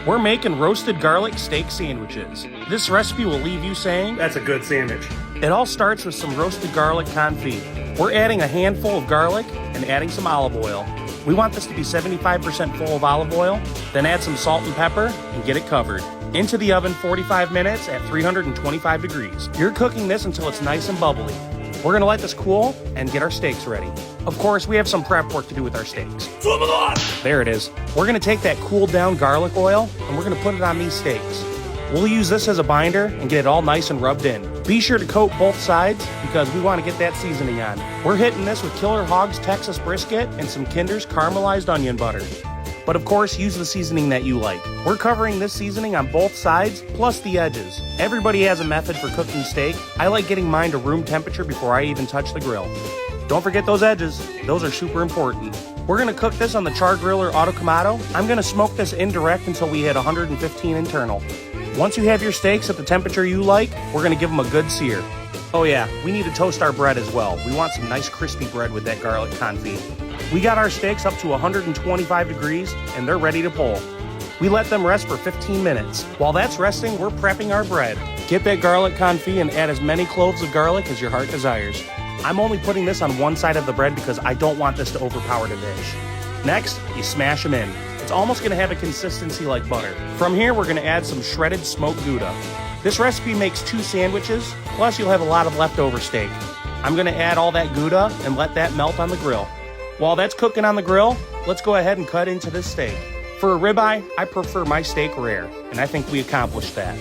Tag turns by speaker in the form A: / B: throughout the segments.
A: We're making roasted garlic steak sandwiches. This recipe will leave you saying,
B: That's a good sandwich.
A: it all starts with some roasted garlic confit. We're adding a handful of garlic and adding some olive oil. We want this to be 75% full of olive oil, then add some salt and pepper and get it covered. Into the oven 45 minutes at 325 degrees. You're cooking this until it's nice and bubbly. We're gonna let this cool and get our steaks ready. Of course, we have some prep work to do with our steaks. There it is. We're gonna take that cooled down garlic oil and we're gonna put it on these steaks. We'll use this as a binder and get it all nice and rubbed in. Be sure to coat both sides because we want to get that seasoning on. We're hitting this with Killer Hog's Texas brisket and some Kinder's caramelized onion butter. But of course, use the seasoning that you like. We're covering this seasoning on both sides, plus the edges. Everybody has a method for cooking steak. I like getting mine to room temperature before I even touch the grill. Don't forget those edges. Those are super important. We're gonna cook this on the char grill or autocamato. I'm gonna smoke this indirect until we hit 115 internal. Once you have your steaks at the temperature you like, we're gonna give them a good sear. Oh yeah, we need to toast our bread as well. We want some nice crispy bread with that garlic confit. We got our steaks up to 125 degrees and they're ready to pull. We let them rest for 15 minutes. While that's resting, we're prepping our bread. Get that garlic confit and add as many cloves of garlic as your heart desires. I'm only putting this on one side of the bread because I don't want this to overpower the dish. Next, you smash them in. It's almost gonna have a consistency like butter. From here, we're gonna add some shredded smoked Gouda. This recipe makes 2 sandwiches, plus you'll have a lot of leftover steak. I'm gonna add all that Gouda and let that melt on the grill. While that's cooking on the grill, let's go ahead and cut into this steak. For a ribeye, I prefer my steak rare, and I think we accomplished that.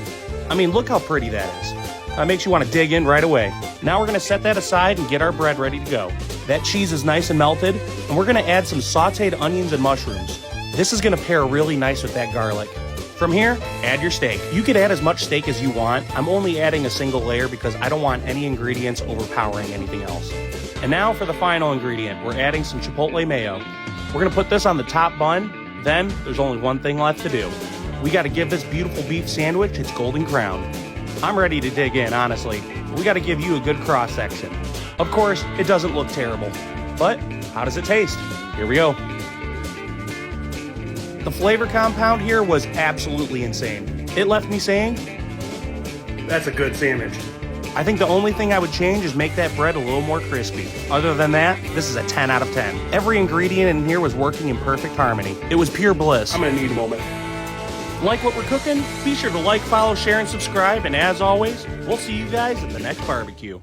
A: I mean, look how pretty that is. That makes you want to dig in right away. Now we're gonna set that aside and get our bread ready to go. That cheese is nice and melted, and we're gonna add some sauteed onions and mushrooms. This is gonna pair really nice with that garlic. From here, add your steak. You could add as much steak as you want. I'm only adding a single layer because I don't want any ingredients overpowering anything else. And now for the final ingredient, we're adding some chipotle mayo. We're gonna put this on the top bun, then there's only one thing left to do. We gotta give this beautiful beef sandwich its golden crown. I'm ready to dig in, honestly. We gotta give you a good cross section. Of course, it doesn't look terrible, but how does it taste? Here we go. The flavor compound here was absolutely insane. It left me saying,
B: That's a good sandwich.
A: I think the only thing I would change is make that bread a little more crispy. Other than that, this is a 10 out of 10. Every ingredient in here was working in perfect harmony. It was pure bliss.
B: I'm gonna need a moment.
A: Like what we're cooking? Be sure to like, follow, share, and subscribe. And as always, we'll see you guys at the next barbecue.